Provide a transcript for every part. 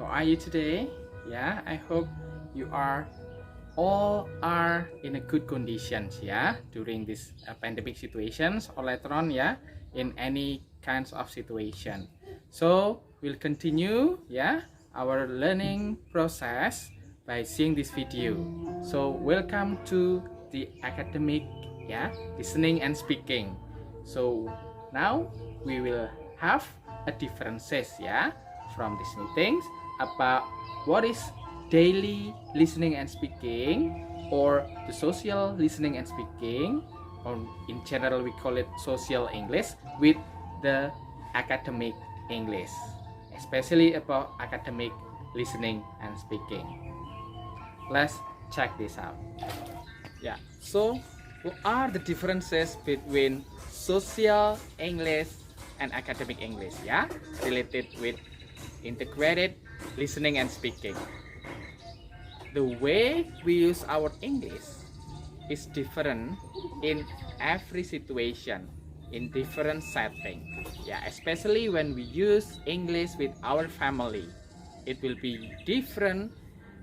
How are you today? Yeah, I hope you are all are in a good conditions, yeah, during this pandemic situations or later on, yeah, in any kinds of situation. So we'll continue, yeah, our learning process by seeing this video. So welcome to the academic, yeah, listening and speaking. So now we will have a differences, yeah, from these meetings about what is daily listening and speaking or the social listening and speaking, or in general we call it social English, with the academic English, especially about academic listening and speaking. Let's check this out. Yeah, so what are the differences between social English and academic English, yeah, related with integrated listening and speaking? The way we use our English is different in every situation, in different setting. Yeah, especially when we use English with our family, it will be different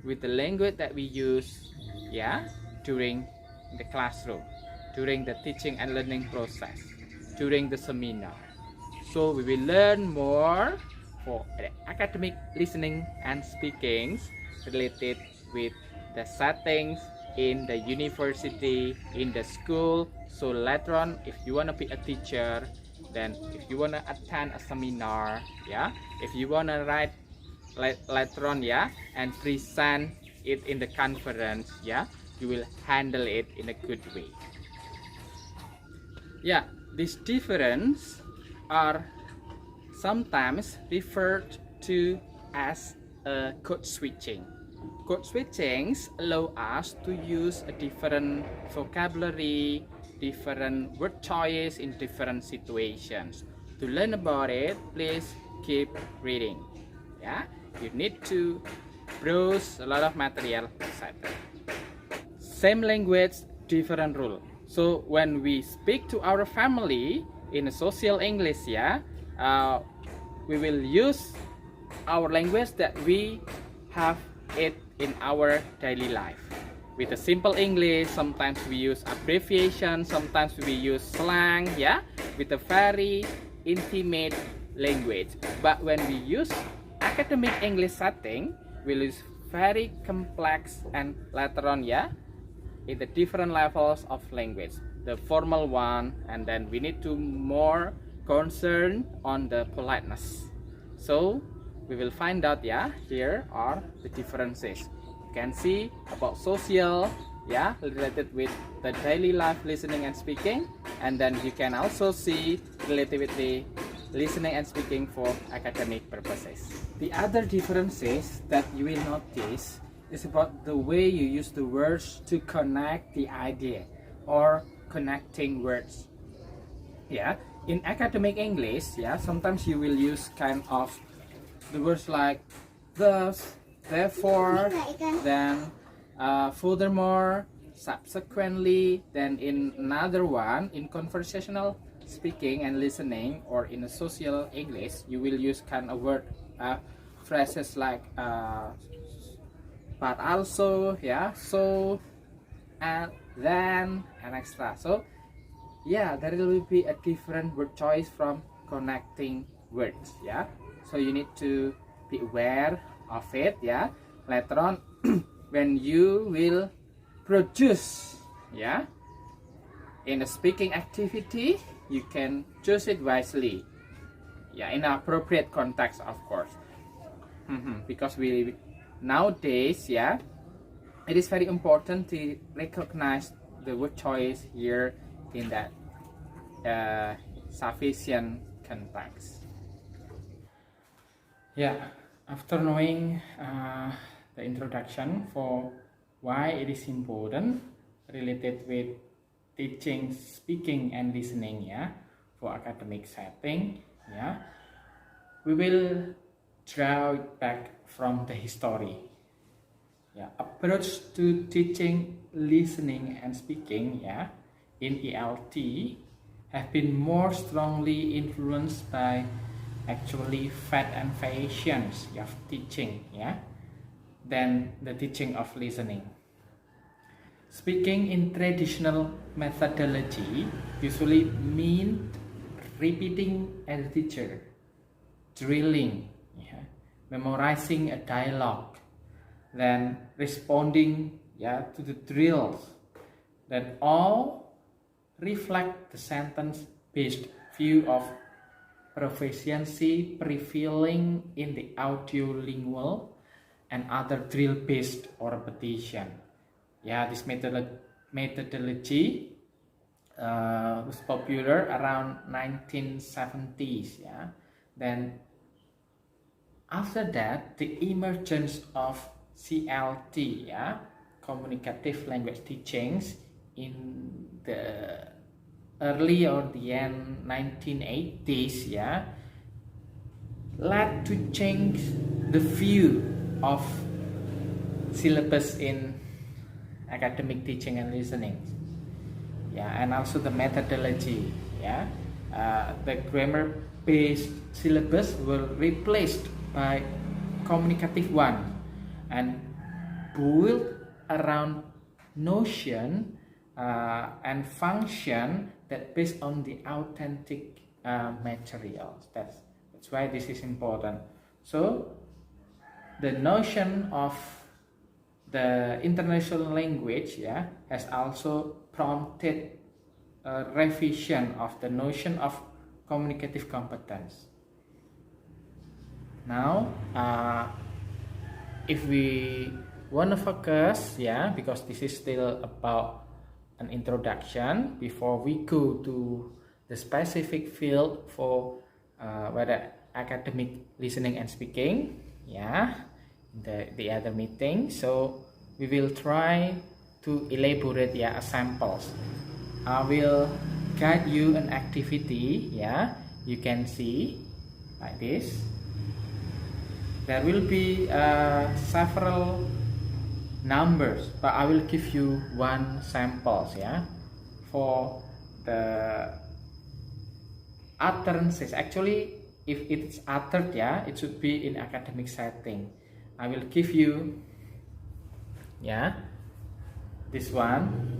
with the language that we use, yeah, during the classroom, during the teaching and learning process, during the seminar. So we will learn more for the academic listening and speaking related with the settings in the university, in the school. So later on, if you want to be a teacher, then if you want to attend a seminar, yeah, if you want to write later on, yeah, and present it in the conference, yeah, you will handle it in a good way. Yeah, this difference are sometimes referred to as code switching. Code switchings allow us to use a different vocabulary, different word choice in different situations. To learn about it, please keep reading. Yeah, you need to browse a lot of material inside there. Same language, different rule. So when we speak to our family in a social English, yeah, we will use our language that we have it in our daily life. With a simple English, sometimes we use abbreviation, sometimes we use slang, yeah, with a very intimate language. But when we use academic English setting, we'll use very complex and later on, yeah, in the different levels of language, the formal one, and then we need to more concern on the politeness. So we will find out, yeah, here are the differences. You can see about social, yeah, related with the daily life listening and speaking, and then you can also see relativity listening and speaking for academic purposes. The other differences that you will notice is about the way you use the words to connect the idea or connecting words. Yeah, in academic English, yeah, sometimes you will use kind of the words like thus, therefore, then furthermore, subsequently. Then in another one, in conversational speaking and listening, or in a social English, you will use kind of word phrases like but also, yeah, so, and then, and extra. So yeah, there will be a different word choice from connecting words, yeah, so you need to be aware of it, yeah, later on when you will produce, yeah, in a speaking activity, you can choose it wisely, yeah, in appropriate context, of course. Because we nowadays, yeah, it is very important to recognize the word choice here in that sufficient context. Yeah, after knowing the introduction for why it is important related with teaching, speaking, and listening, yeah, for academic setting, yeah, we will draw it back from the history. Yeah, approach to teaching, listening, and speaking, yeah, in ELT have been more strongly influenced by actually fat and fashions of teaching, yeah, than the teaching of listening. Speaking in traditional methodology usually mean repeating as a teacher, drilling, yeah, memorizing a dialogue, then responding, yeah, to the drills, then all reflect the sentence-based view of proficiency prevailing in the audiolingual and other drill-based or repetition. Yeah, this methodology was popular around 1970s. Yeah, then after that, the emergence of CLT, yeah, communicative language teachings, in the early or the end 1980s, yeah, led to change the view of syllabus in academic teaching and listening, yeah, and also the methodology, yeah. The grammar based syllabus were replaced by communicative one and built around notion and function that based on the authentic materials. That's why this is important. So the notion of the international language, yeah, has also prompted a revision of the notion of communicative competence. Now, if we want to focus, yeah, because this is still about an introduction before we go to the specific field for whether academic listening and speaking, yeah, the other meeting. So we will try to elaborate, yeah, samples. I will guide you an activity, yeah, you can see like this. There will be several numbers, but I will give you one samples, yeah, for the utterances. Actually, if it's uttered, yeah, it should be in academic setting. I will give you, yeah, this one,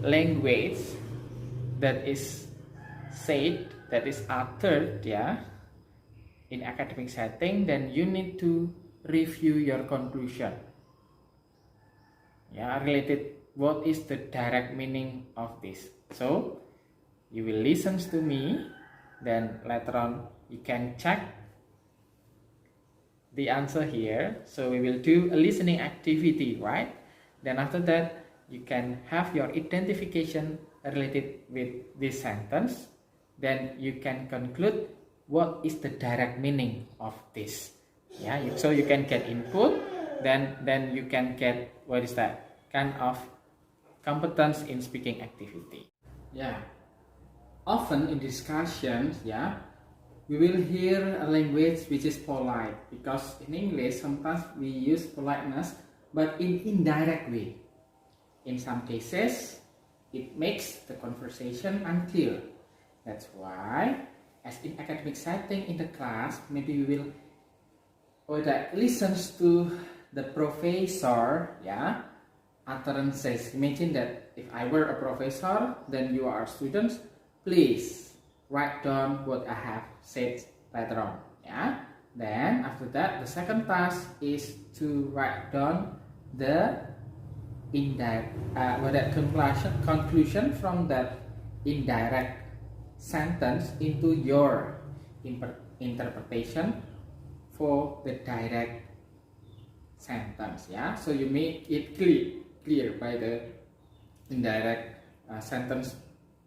language that is said, that is uttered, yeah, in academic setting. Then you need to review your conclusion, yeah, related what is the direct meaning of this. So you will listen to me, then later on you can check the answer here. So we will do a listening activity, right? Then after that you can have your identification related with this sentence. Then you can conclude what is the direct meaning of this, yeah. So you can get input, then you can get what is that kind of competence in speaking activity, yeah. Often in discussions, yeah, we will hear a language which is polite, because in English sometimes we use politeness but in indirect way. In some cases it makes the conversation unclear. That's why, as in academic setting in the class, maybe we will listens to the professor, yeah, utterances. Imagine that if I were a professor, then you are students, please write down what I have said later on, yeah. Then after that, the second task is to write down the indirect conclusion from that indirect sentence into your interpretation for the direct sentence, yeah. So you make it clear by the indirect sentence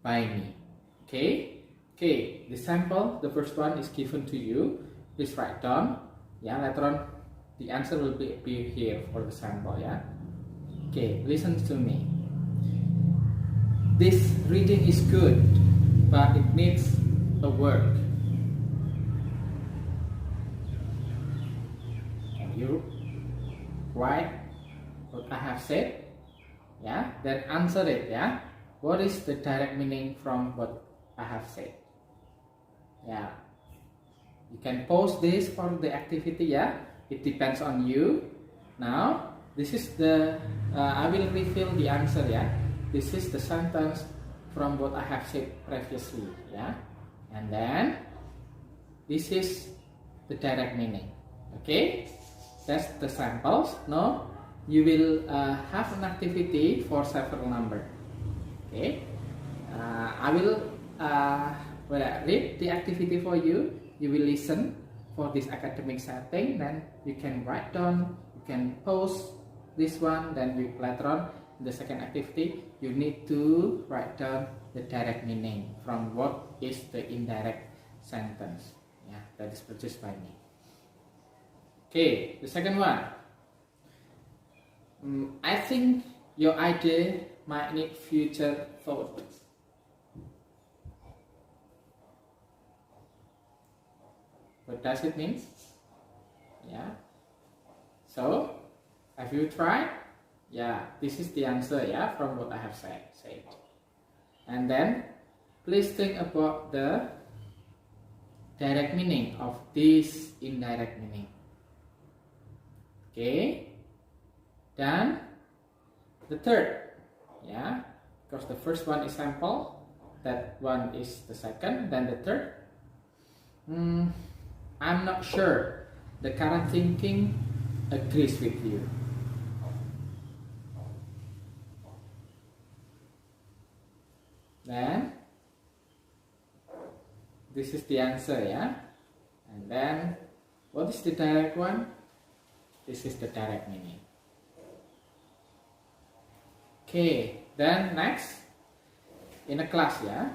by me. Okay, the sample, the first one is given to you. Please write down, yeah. Later on the answer will be here for the sample, yeah. Okay, listen to me. This reading is good, but it needs a work. Can you write what I have said? Yeah, then answer it, yeah. What is the direct meaning from what I have said? Yeah, you can pause this for the activity. Yeah, it depends on you. Now this is the I will reveal the answer. Yeah, this is the sentence from what I have said previously. Yeah, and then this is the direct meaning. Okay, that's the samples. Now you will have an activity for several number. Okay, I will when I read the activity for you, you will listen for this academic setting. Then you can write down, you can post this one. Then you later on in the second activity, you need to write down the direct meaning from what is the indirect sentence. Yeah, that is produced by me. Okay, the second one. I think your idea might need future thought. What does it mean? Yeah. So, have you tried? Yeah, this is the answer, yeah, from what I have said. And then, please think about the direct meaning of this indirect meaning. Okay. Then, the third, yeah, because the first one is sample, that one is the second, then the third. I'm not sure the current thinking agrees with you. Then this is the answer, yeah. And then what is the direct one? This is the direct meaning. Okay, then next in a class, yeah.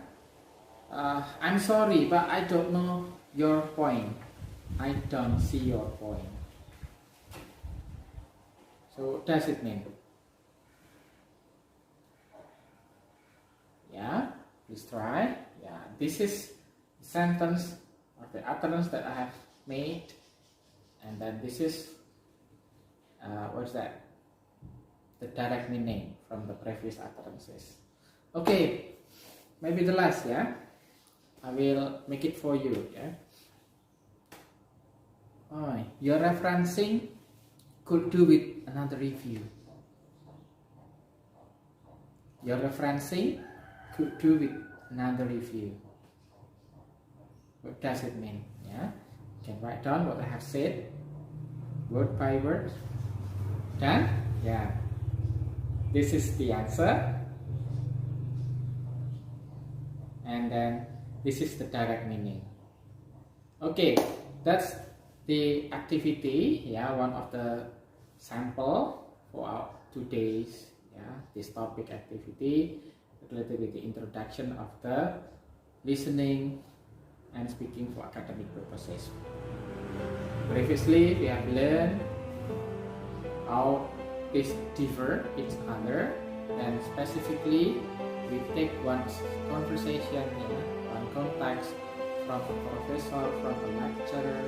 I'm sorry, but I don't know your point. I don't see your point. So what does it mean? Yeah, please try. Yeah, this is the sentence or the utterance that I have made, and then this is what's that? The direct meaning from the previous utterances. Okay, maybe the last, yeah. I will make it for you, yeah. Oh, your referencing could do with another review. Your referencing could do with another review. What does it mean? Yeah, you can write down what I have said, word by word. Done? Yeah. This is the answer. And then this is the direct meaning. Okay, that's the activity, yeah, one of the sample for our today's, yeah, this topic activity related with the introduction of the listening and speaking for academic purposes. Previously we have learned how these differ each other, and specifically we take one conversation, yeah, one context from a professor, from a lecturer,